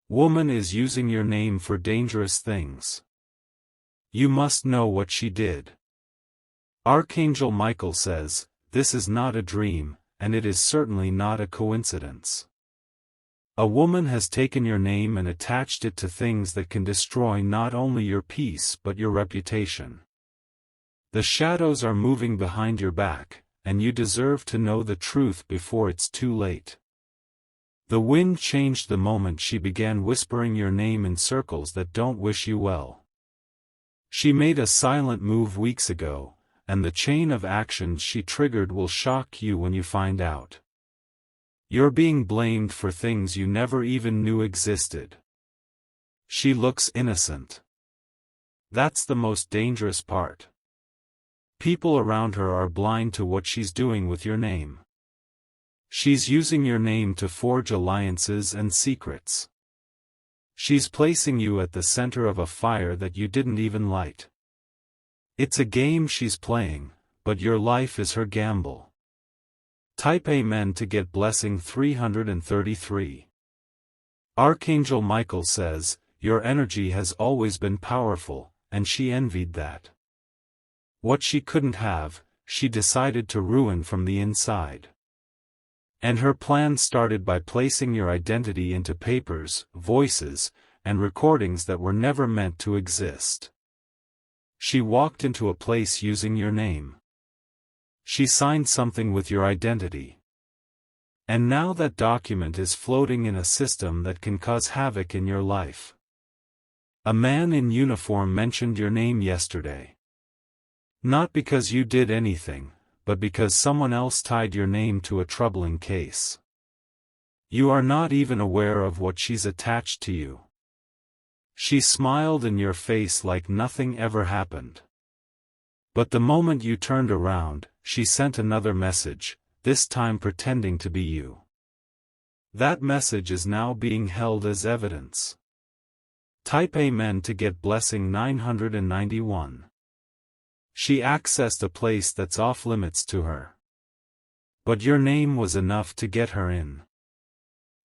Woman is using your name for dangerous things. You must know what she did. Archangel Michael says, this is not a dream, and it is certainly not a coincidence. A woman has taken your name and attached it to things that can destroy not only your peace but your reputation. The shadows are moving behind your back, and you deserve to know the truth before it's too late. The wind changed the moment she began whispering your name in circles that don't wish you well. She made a silent move weeks ago, and the chain of actions she triggered will shock you when you find out. You're being blamed for things you never even knew existed. She looks innocent. That's the most dangerous part. People around her are blind to what she's doing with your name. She's using your name to forge alliances and secrets. She's placing you at the center of a fire that you didn't even light. It's a game she's playing, but your life is her gamble. Type Amen to get blessing 333. Archangel Michael says, your energy has always been powerful, and she envied that. What she couldn't have, she decided to ruin from the inside. And her plan started by placing your identity into papers, voices, and recordings that were never meant to exist. She walked into a place using your name. She signed something with your identity. And now that document is floating in a system that can cause havoc in your life. A man in uniform mentioned your name yesterday. Not because you did anything, but because someone else tied your name to a troubling case. You are not even aware of what she's attached to you. She smiled in your face like nothing ever happened. But the moment you turned around, she sent another message, this time pretending to be you. That message is now being held as evidence. Type Amen to get blessing 991. She accessed a place that's off limits to her. But your name was enough to get her in.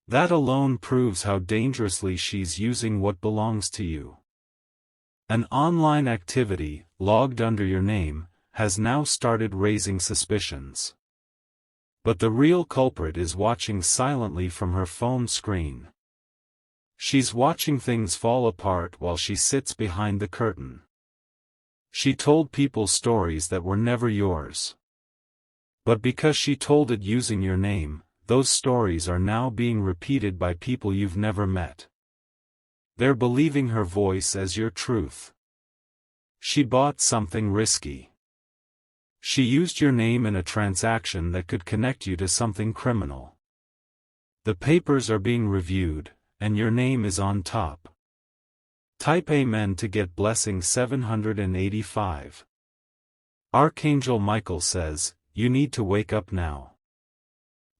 That alone proves how dangerously she's using what belongs to you. An online activity, logged under your name, has now started raising suspicions. But the real culprit is watching silently from her phone screen. She's watching things fall apart while she sits behind the curtain. She told people stories that were never yours. But because she told it using your name, those stories are now being repeated by people you've never met. They're believing her voice as your truth. She bought something risky. She used your name in a transaction that could connect you to something criminal. The papers are being reviewed, and your name is on top. Type Amen to get blessing 785. Archangel Michael says, you need to wake up now.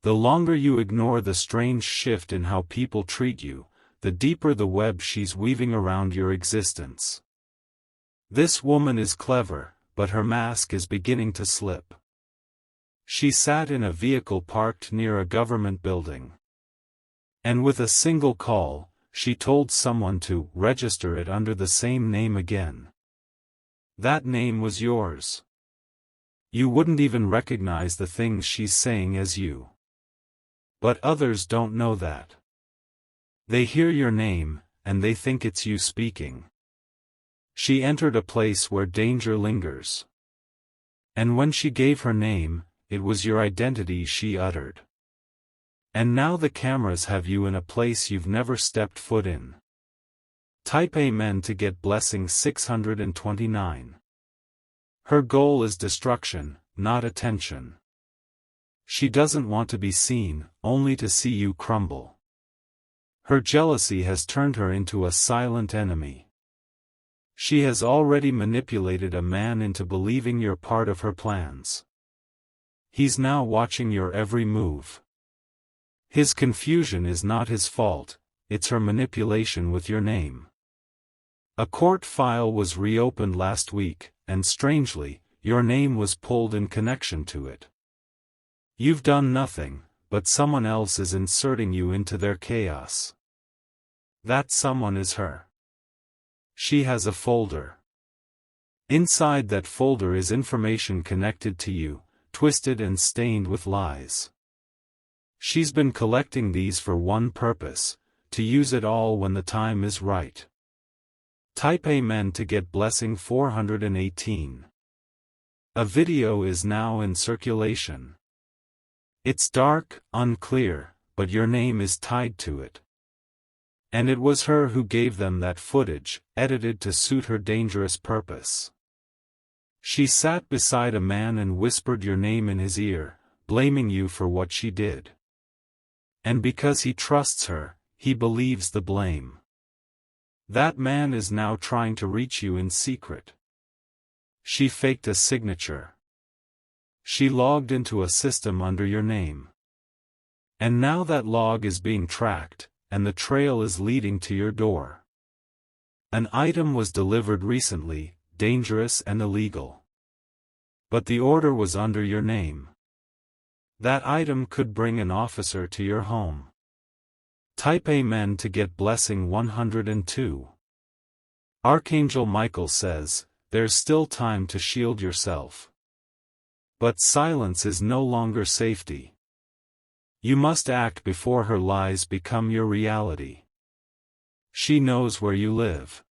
The longer you ignore the strange shift in how people treat you, the deeper the web she's weaving around your existence. This woman is clever, but her mask is beginning to slip. She sat in a vehicle parked near a government building. And with a single call, she told someone to register it under the same name again. That name was yours. You wouldn't even recognize the things she's saying as you. But others don't know that. They hear your name, and they think it's you speaking. She entered a place where danger lingers. And when she gave her name, it was your identity she uttered. And now the cameras have you in a place you've never stepped foot in. Type Amen to get blessing 629. Her goal is destruction, not attention. She doesn't want to be seen, only to see you crumble. Her jealousy has turned her into a silent enemy. She has already manipulated a man into believing you're part of her plans. He's now watching your every move. His confusion is not his fault, it's her manipulation with your name. A court file was reopened last week, and strangely, your name was pulled in connection to it. You've done nothing, but someone else is inserting you into their chaos. That someone is her. She has a folder. Inside that folder is information connected to you, twisted and stained with lies. She's been collecting these for one purpose, to use it all when the time is right. Type Amen to get blessing 418. A video is now in circulation. It's dark, unclear, but your name is tied to it. And it was her who gave them that footage, edited to suit her dangerous purpose. She sat beside a man and whispered your name in his ear, blaming you for what she did. And because he trusts her, he believes the blame. That man is now trying to reach you in secret. She faked a signature. She logged into a system under your name. And now that log is being tracked, and the trail is leading to your door. An item was delivered recently, dangerous and illegal. But the order was under your name. That item could bring an officer to your home. Type Amen to get blessing 102. Archangel Michael says, there's still time to shield yourself. But silence is no longer safety. You must act before her lies become your reality. She knows where you live.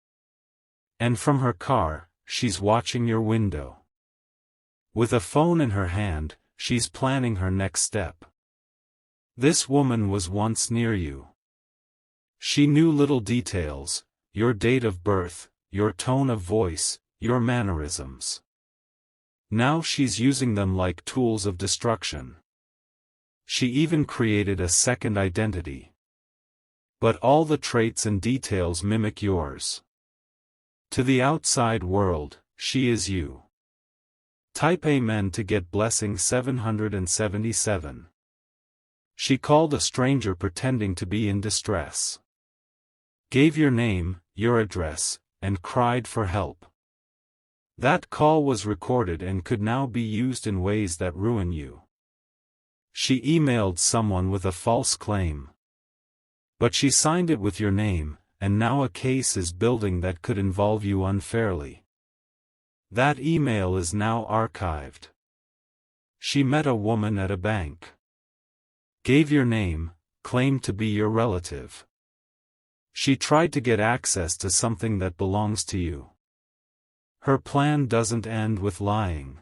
And from her car, she's watching your window. With a phone in her hand, she's planning her next step. This woman was once near you. She knew little details, your date of birth, your tone of voice, your mannerisms. Now she's using them like tools of destruction. She even created a second identity. But all the traits and details mimic yours. To the outside world, she is you. Type Amen to get blessing 777. She called a stranger pretending to be in distress. Gave your name, your address, and cried for help. That call was recorded and could now be used in ways that ruin you. She emailed someone with a false claim. But she signed it with your name, and now a case is building that could involve you unfairly. That email is now archived. She met a woman at a bank. Gave your name, claimed to be your relative. She tried to get access to something that belongs to you. Her plan doesn't end with lying.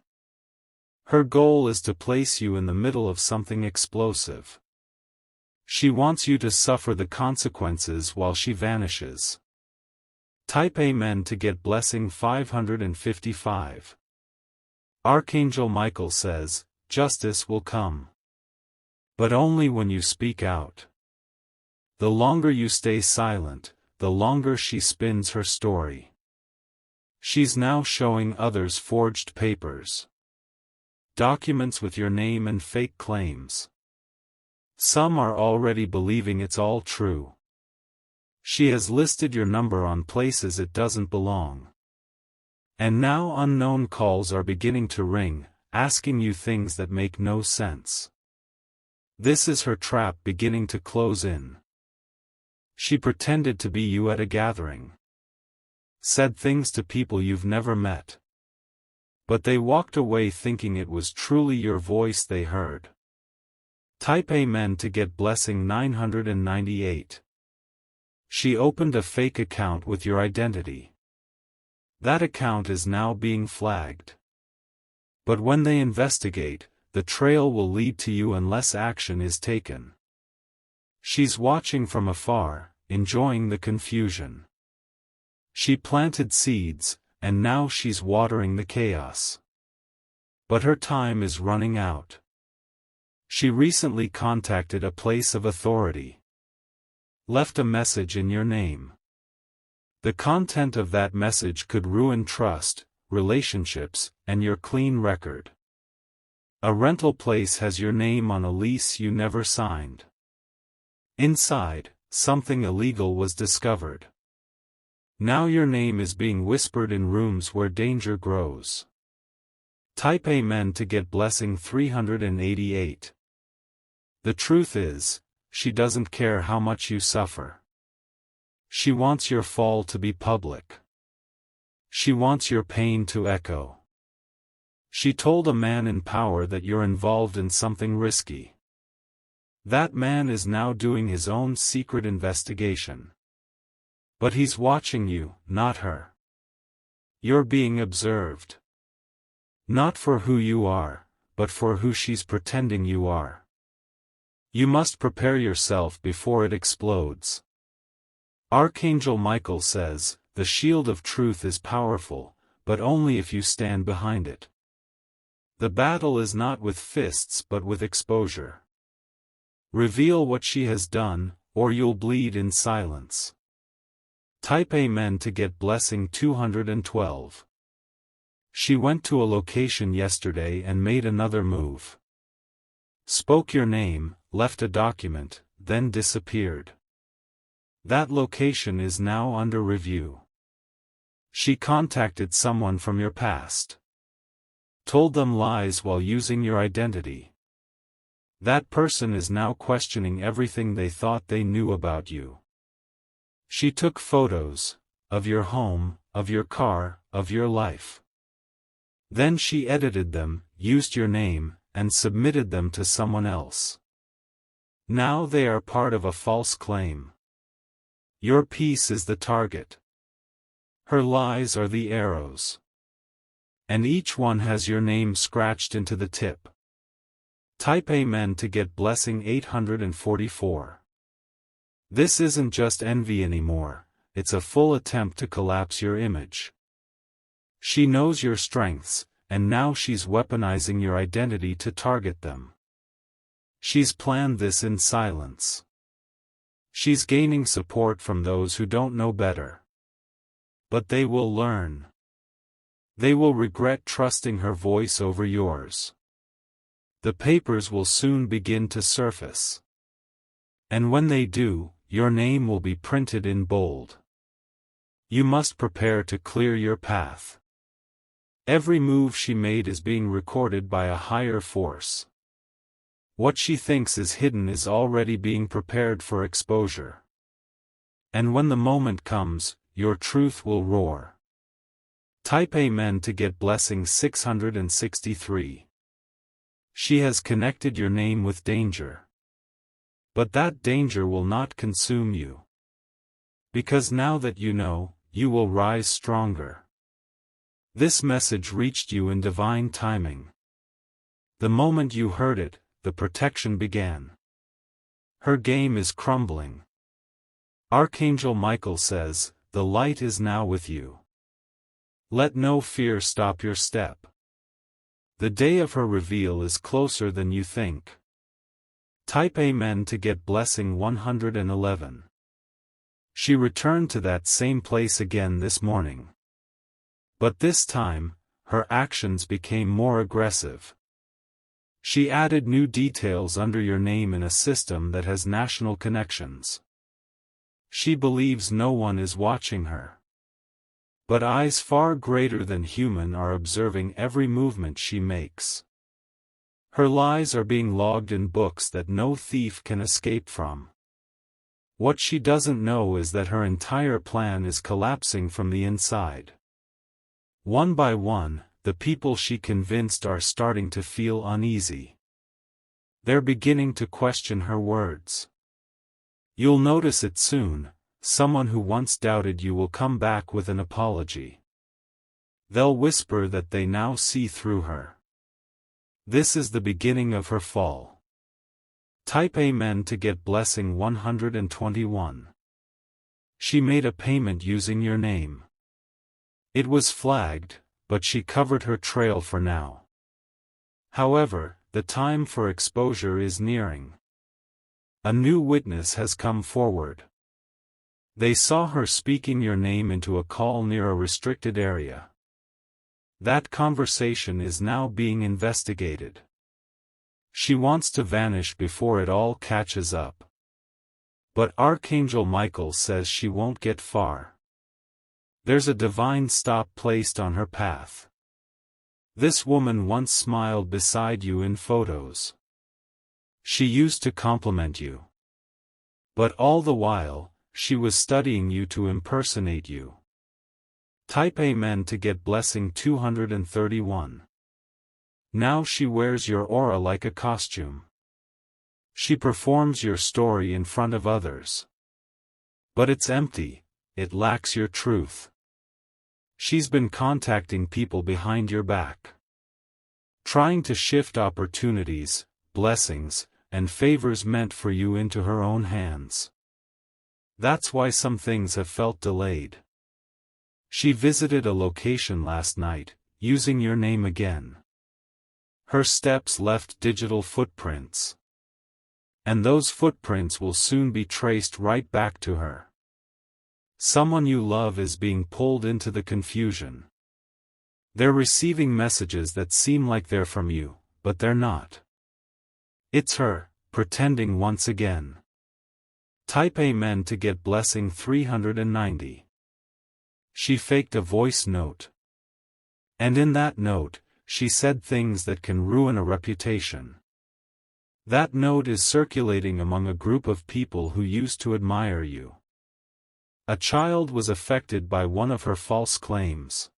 Her goal is to place you in the middle of something explosive. She wants you to suffer the consequences while she vanishes. Type Amen to get blessing 555. Archangel Michael says, justice will come. But only when you speak out. The longer you stay silent, the longer she spins her story. She's now showing others forged papers. Documents with your name and fake claims. Some are already believing it's all true. She has listed your number on places it doesn't belong. And now unknown calls are beginning to ring, asking you things that make no sense. This is her trap beginning to close in. She pretended to be you at a gathering. Said things to people you've never met. But they walked away thinking it was truly your voice they heard. Type Amen to get blessing 998. She opened a fake account with your identity. That account is now being flagged. But when they investigate, the trail will lead to you unless action is taken. She's watching from afar, enjoying the confusion. She planted seeds, and now she's watering the chaos. But her time is running out. She recently contacted a place of authority. Left a message in your name. The content of that message could ruin trust, relationships, and your clean record. A rental place has your name on a lease you never signed. Inside, something illegal was discovered. Now your name is being whispered in rooms where danger grows. Type Amen to get blessing 388. The truth is, she doesn't care how much you suffer. She wants your fall to be public. She wants your pain to echo. She told a man in power that you're involved in something risky. That man is now doing his own secret investigation. But he's watching you, not her. You're being observed. Not for who you are, but for who she's pretending you are. You must prepare yourself before it explodes. Archangel Michael says, the shield of truth is powerful, but only if you stand behind it. The battle is not with fists but with exposure. Reveal what she has done, or you'll bleed in silence. Type Amen to get blessing 212. She went to a location yesterday and made another move. Spoke your name, left a document, then disappeared. That location is now under review. She contacted someone from your past. Told them lies while using your identity. That person is now questioning everything they thought they knew about you. She took photos, of your home, of your car, of your life. Then she edited them, used your name, and submitted them to someone else. Now they are part of a false claim. Your peace is the target. Her lies are the arrows. And each one has your name scratched into the tip. Type Amen to get blessing 844. This isn't just envy anymore, it's a full attempt to collapse your image. She knows your strengths, and now she's weaponizing your identity to target them. She's planned this in silence. She's gaining support from those who don't know better. But they will learn. They will regret trusting her voice over yours. The papers will soon begin to surface. And when they do, your name will be printed in bold. You must prepare to clear your path. Every move she made is being recorded by a higher force. What she thinks is hidden is already being prepared for exposure. And when the moment comes, your truth will roar. Type Amen to get blessing 663. She has connected your name with danger. But that danger will not consume you. Because now that you know, you will rise stronger. This message reached you in divine timing. The moment you heard it, the protection began. Her game is crumbling. Archangel Michael says, the light is now with you. Let no fear stop your step. The day of her reveal is closer than you think. Type Amen to get blessing 111. She returned to that same place again this morning. But this time, her actions became more aggressive. She added new details under your name in a system that has national connections. She believes no one is watching her. But eyes far greater than human are observing every movement she makes. Her lies are being logged in books that no thief can escape from. What she doesn't know is that her entire plan is collapsing from the inside. One by one, the people she convinced are starting to feel uneasy. They're beginning to question her words. You'll notice it soon, someone who once doubted you will come back with an apology. They'll whisper that they now see through her. This is the beginning of her fall. Type Amen to get blessing 121. She made a payment using your name. It was flagged, but she covered her trail for now. However, the time for exposure is nearing. A new witness has come forward. They saw her speaking your name into a call near a restricted area. That conversation is now being investigated. She wants to vanish before it all catches up. But Archangel Michael says she won't get far. There's a divine stop placed on her path. This woman once smiled beside you in photos. She used to compliment you. But all the while, she was studying you to impersonate you. Type Amen to get blessing 231. Now she wears your aura like a costume. She performs your story in front of others. But it's empty, it lacks your truth. She's been contacting people behind your back, trying to shift opportunities, blessings, and favors meant for you into her own hands. That's why some things have felt delayed. She visited a location last night, using your name again. Her steps left digital footprints. And those footprints will soon be traced right back to her. Someone you love is being pulled into the confusion. They're receiving messages that seem like they're from you, but they're not. It's her, pretending once again. Type Amen to get blessing 390. She faked a voice note. And in that note, she said things that can ruin a reputation. That note is circulating among a group of people who used to admire you. A child was affected by one of her false claims.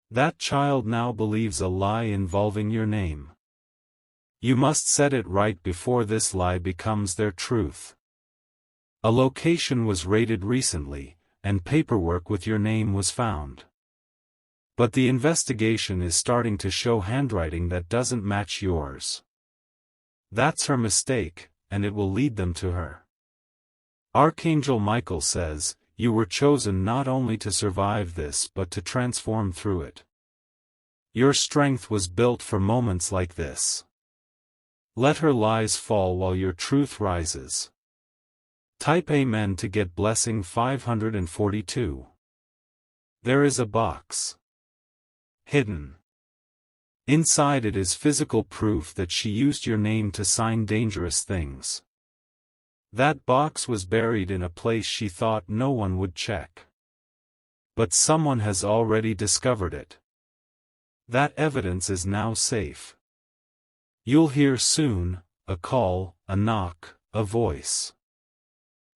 That child now believes a lie involving your name. You must set it right before this lie becomes their truth. A location was raided recently, and paperwork with your name was found. But the investigation is starting to show handwriting that doesn't match yours. That's her mistake, and it will lead them to her. Archangel Michael says, you were chosen not only to survive this but to transform through it. Your strength was built for moments like this. Let her lies fall while your truth rises. Type Amen to get blessing 542. There is a box. Hidden. Inside it is physical proof that she used your name to sign dangerous things. That box was buried in a place she thought no one would check. But someone has already discovered it. That evidence is now safe. You'll hear soon, a call, a knock, a voice.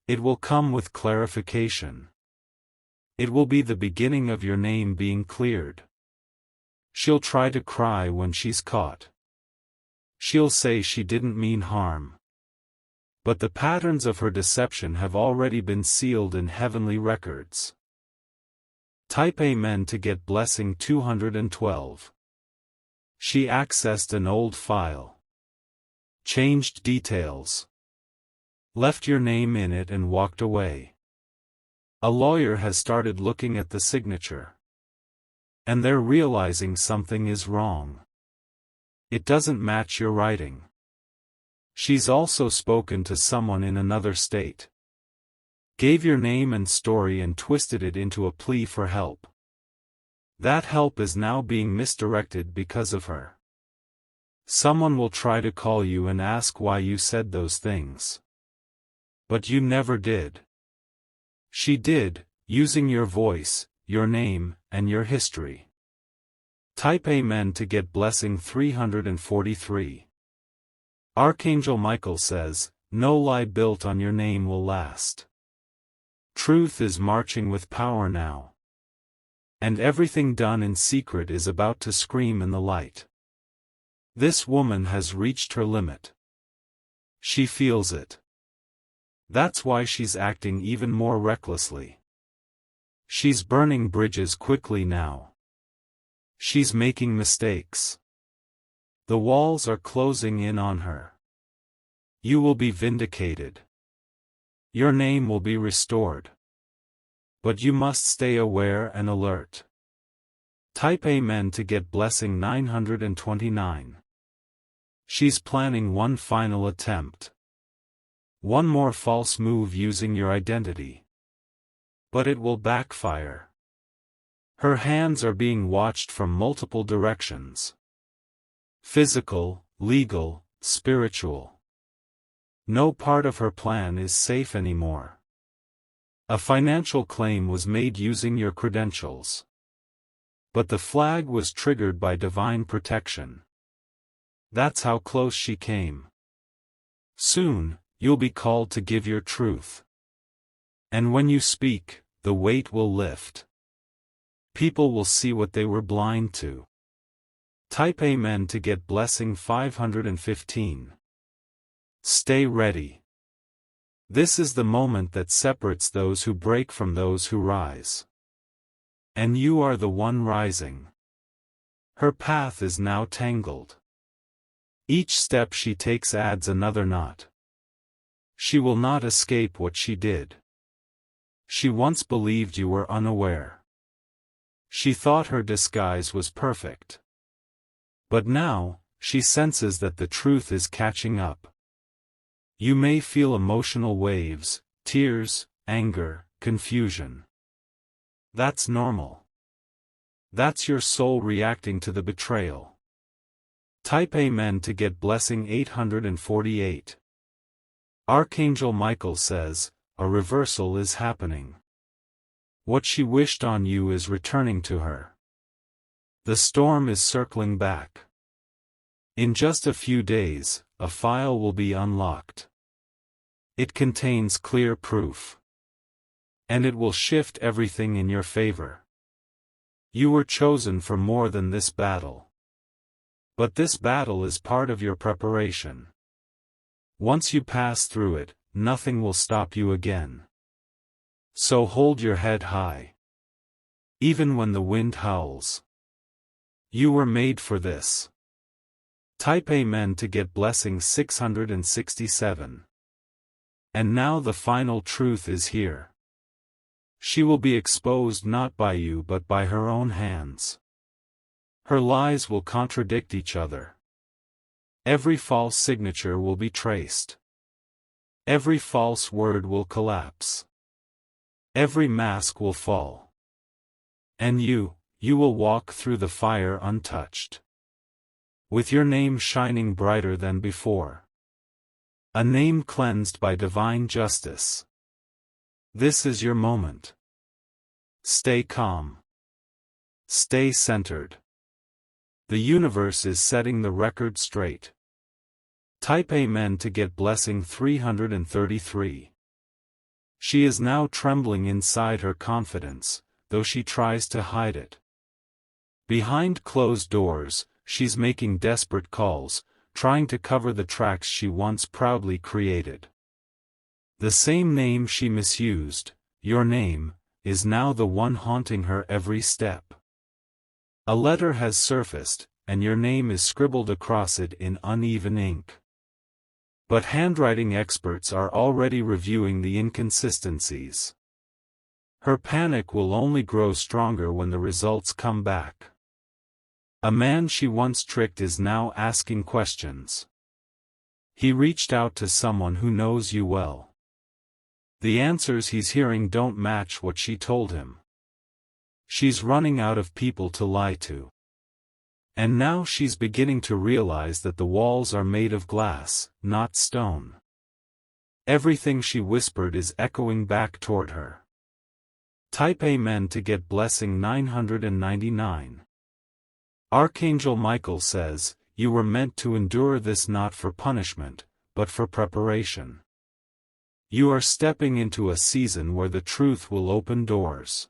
It will come with clarification. It will be the beginning of your name being cleared. She'll try to cry when she's caught. She'll say she didn't mean harm. But the patterns of her deception have already been sealed in heavenly records. Type Amen to get blessing 212. She accessed an old file. Changed details. Left your name in it and walked away. A lawyer has started looking at the signature. And they're realizing something is wrong. It doesn't match your writing. She's also spoken to someone in another state. Gave your name and story and twisted it into a plea for help. That help is now being misdirected because of her. Someone will try to call you and ask why you said those things. But you never did. She did, using your voice, your name, and your history. Type Amen to get blessing 343. Archangel Michael says, no lie built on your name will last. Truth is marching with power now. And everything done in secret is about to scream in the light. This woman has reached her limit. She feels it. That's why she's acting even more recklessly. She's burning bridges quickly now. She's making mistakes. The walls are closing in on her. You will be vindicated. Your name will be restored. But you must stay aware and alert. Type Amen to get blessing 929. She's planning one final attempt. One more false move using your identity. But it will backfire. Her hands are being watched from multiple directions. Physical, legal, spiritual. No part of her plan is safe anymore. A financial claim was made using your credentials. But the flag was triggered by divine protection. That's how close she came. Soon, you'll be called to give your truth. And when you speak, the weight will lift. People will see what they were blind to. Type Amen to get blessing 515. Stay ready. This is the moment that separates those who break from those who rise. And you are the one rising. Her path is now tangled. Each step she takes adds another knot. She will not escape what she did. She once believed you were unaware. She thought her disguise was perfect. But now, she senses that the truth is catching up. You may feel emotional waves, tears, anger, confusion. That's normal. That's your soul reacting to the betrayal. Type Amen to get blessing 848. Archangel Michael says, a reversal is happening. What she wished on you is returning to her. The storm is circling back. In just a few days, a file will be unlocked. It contains clear proof. And it will shift everything in your favor. You were chosen for more than this battle. But this battle is part of your preparation. Once you pass through it, nothing will stop you again. So hold your head high. Even when the wind howls. You were made for this. Type Amen to get blessing 667. And now the final truth is here. She will be exposed not by you but by her own hands. Her lies will contradict each other. Every false signature will be traced. Every false word will collapse. Every mask will fall. And you will walk through the fire untouched. With your name shining brighter than before. A name cleansed by divine justice. This is your moment. Stay calm. Stay centered. The universe is setting the record straight. Type Amen to get blessing 333. She is now trembling inside her confidence, though she tries to hide it. Behind closed doors, she's making desperate calls, trying to cover the tracks she once proudly created. The same name she misused, your name, is now the one haunting her every step. A letter has surfaced, and your name is scribbled across it in uneven ink. But handwriting experts are already reviewing the inconsistencies. Her panic will only grow stronger when the results come back. A man she once tricked is now asking questions. He reached out to someone who knows you well. The answers he's hearing don't match what she told him. She's running out of people to lie to. And now she's beginning to realize that the walls are made of glass, not stone. Everything she whispered is echoing back toward her. Type Amen to get blessing 999. Archangel Michael says, you were meant to endure this not for punishment, but for preparation. You are stepping into a season where the truth will open doors.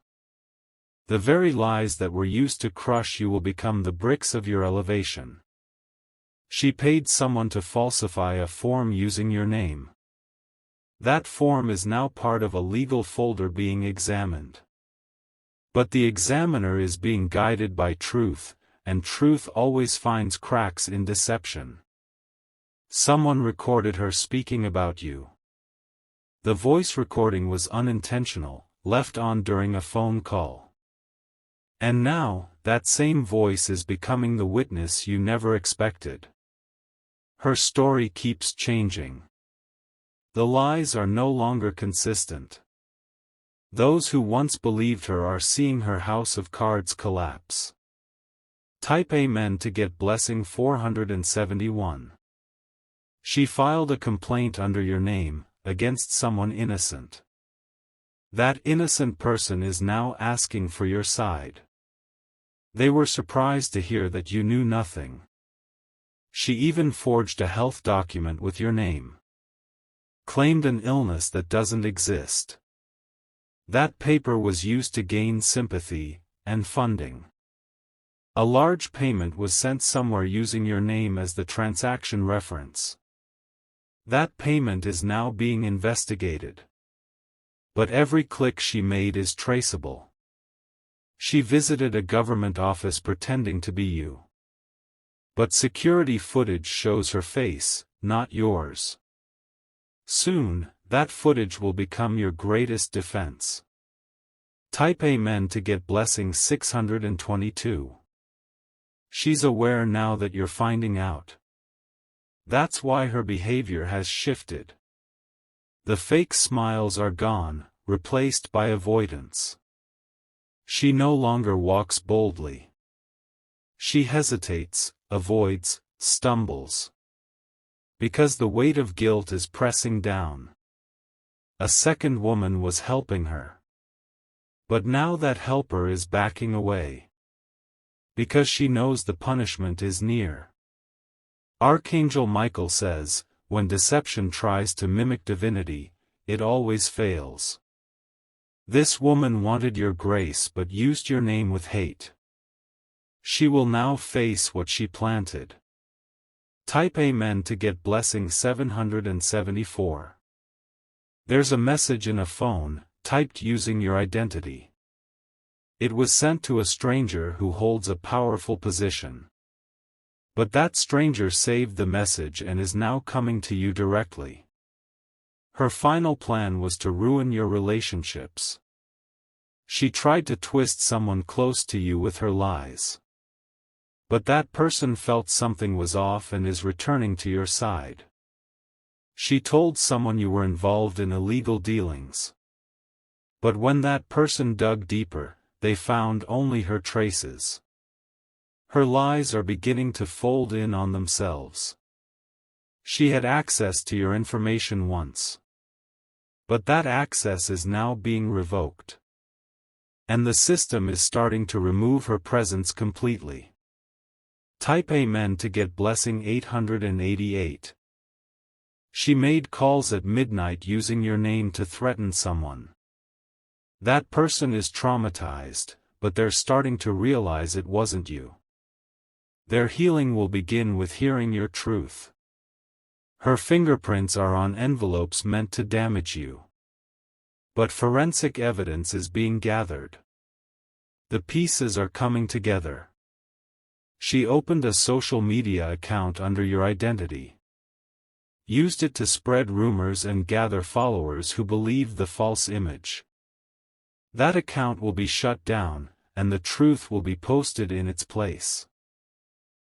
The very lies that were used to crush you will become the bricks of your elevation. She paid someone to falsify a form using your name. That form is now part of a legal folder being examined. But the examiner is being guided by truth, and truth always finds cracks in deception. Someone recorded her speaking about you. The voice recording was unintentional, left on during a phone call. And now, that same voice is becoming the witness you never expected. Her story keeps changing. The lies are no longer consistent. Those who once believed her are seeing her house of cards collapse. Type Amen to get blessing 471. She filed a complaint under your name, against someone innocent. That innocent person is now asking for your side. They were surprised to hear that you knew nothing. She even forged a health document with your name. Claimed an illness that doesn't exist. That paper was used to gain sympathy and funding. A large payment was sent somewhere using your name as the transaction reference. That payment is now being investigated. But every click she made is traceable. She visited a government office pretending to be you. But security footage shows her face, not yours. Soon, that footage will become your greatest defense. Type Amen to get blessing 622. She's aware now that you're finding out. That's why her behavior has shifted. The fake smiles are gone, replaced by avoidance. She no longer walks boldly. She hesitates, avoids, stumbles. Because the weight of guilt is pressing down. A second woman was helping her. But now that helper is backing away. Because she knows the punishment is near. Archangel Michael says, when deception tries to mimic divinity, it always fails. This woman wanted your grace but used your name with hate. She will now face what she planted. Type Amen to get blessing 774. There's a message in a phone, typed using your identity. It was sent to a stranger who holds a powerful position. But that stranger saved the message and is now coming to you directly. Her final plan was to ruin your relationships. She tried to twist someone close to you with her lies. But that person felt something was off and is returning to your side. She told someone you were involved in illegal dealings. But when that person dug deeper, they found only her traces. Her lies are beginning to fold in on themselves. She had access to your information once. But that access is now being revoked. And the system is starting to remove her presence completely. Type Amen to get blessing 888. She made calls at midnight using your name to threaten someone. That person is traumatized, but they're starting to realize it wasn't you. Their healing will begin with hearing your truth. Her fingerprints are on envelopes meant to damage you. But forensic evidence is being gathered. The pieces are coming together. She opened a social media account under your identity. Used it to spread rumors and gather followers who believed the false image. That account will be shut down, and the truth will be posted in its place.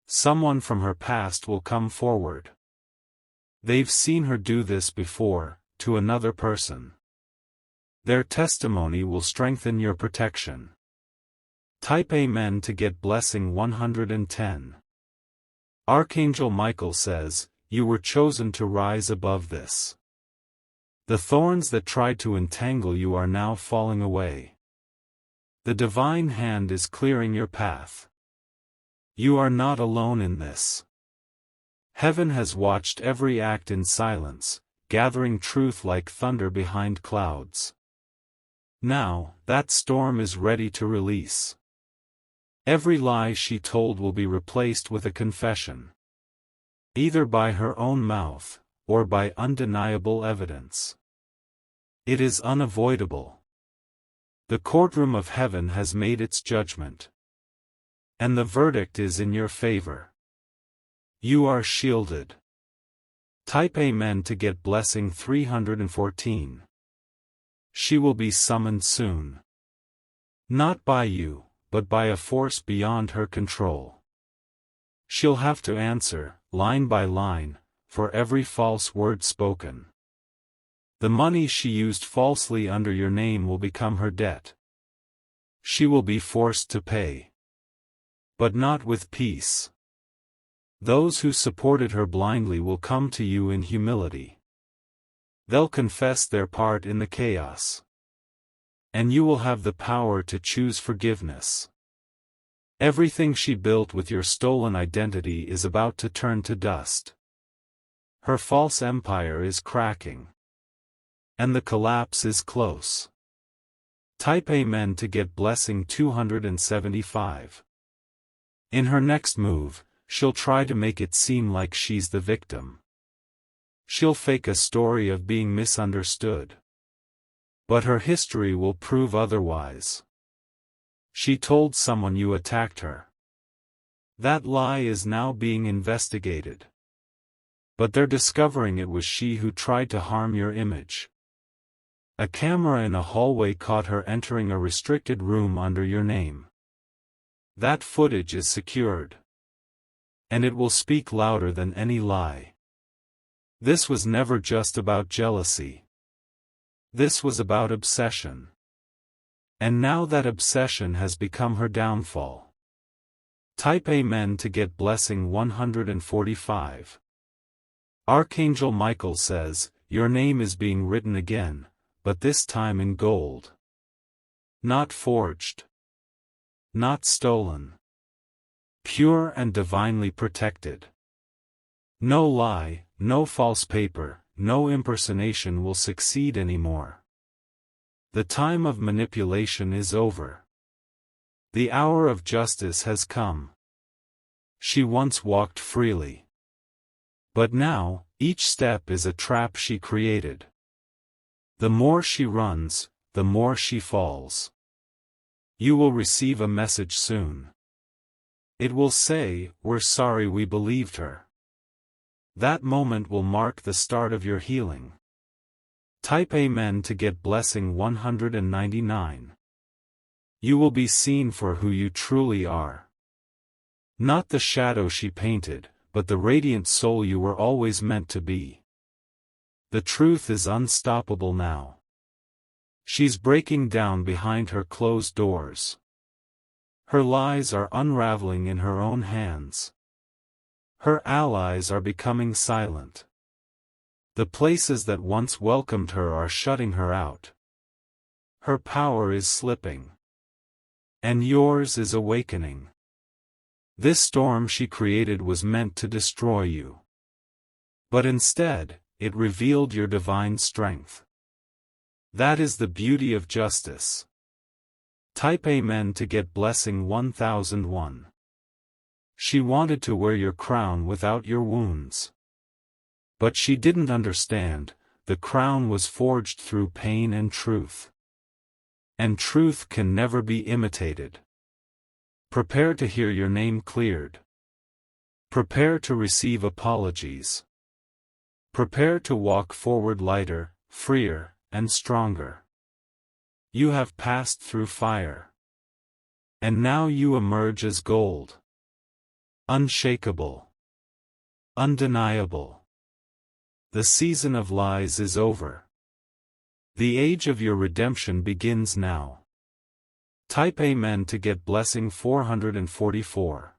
Someone from her past will come forward. They've seen her do this before, to another person. Their testimony will strengthen your protection. Type Amen to get blessing 110. Archangel Michael says, you were chosen to rise above this. The thorns that tried to entangle you are now falling away. The divine hand is clearing your path. You are not alone in this. Heaven has watched every act in silence, gathering truth like thunder behind clouds. Now, that storm is ready to release. Every lie she told will be replaced with a confession. Either by her own mouth, or by undeniable evidence. It is unavoidable. The courtroom of heaven has made its judgment. And the verdict is in your favor. You are shielded. Type Amen to get blessing 314. She will be summoned soon. Not by you, but by a force beyond her control. She'll have to answer, line by line, for every false word spoken. The money she used falsely under your name will become her debt. She will be forced to pay. But not with peace. Those who supported her blindly will come to you in humility. They'll confess their part in the chaos. And you will have the power to choose forgiveness. Everything she built with your stolen identity is about to turn to dust. Her false empire is cracking. And the collapse is close. Type Amen to get blessing 275. In her next move, she'll try to make it seem like she's the victim. She'll fake a story of being misunderstood. But her history will prove otherwise. She told someone you attacked her. That lie is now being investigated. But they're discovering it was she who tried to harm your image. A camera in a hallway caught her entering a restricted room under your name. That footage is secured. And it will speak louder than any lie. This was never just about jealousy. This was about obsession. And now that obsession has become her downfall. Type Amen to get blessing 145. Archangel Michael says, your name is being written again, but this time in gold. Not forged. Not stolen. Pure and divinely protected. No lie, no false paper, no impersonation will succeed anymore. The time of manipulation is over. The hour of justice has come. She once walked freely. But now, each step is a trap she created. The more she runs, the more she falls. You will receive a message soon. It will say, we're sorry we believed her. That moment will mark the start of your healing. Type Amen to get blessing 199. You will be seen for who you truly are. Not the shadow she painted, but the radiant soul you were always meant to be. The truth is unstoppable now. She's breaking down behind her closed doors. Her lies are unraveling in her own hands. Her allies are becoming silent. The places that once welcomed her are shutting her out. Her power is slipping. And yours is awakening. This storm she created was meant to destroy you. But instead, it revealed your divine strength. That is the beauty of justice. Type Amen to get blessing 1001. She wanted to wear your crown without your wounds. But she didn't understand, the crown was forged through pain and truth. And truth can never be imitated. Prepare to hear your name cleared. Prepare to receive apologies. Prepare to walk forward lighter, freer, and stronger. You have passed through fire. And now you emerge as gold. Unshakable. Undeniable. The season of lies is over. The age of your redemption begins now. Type Amen to get blessing 444.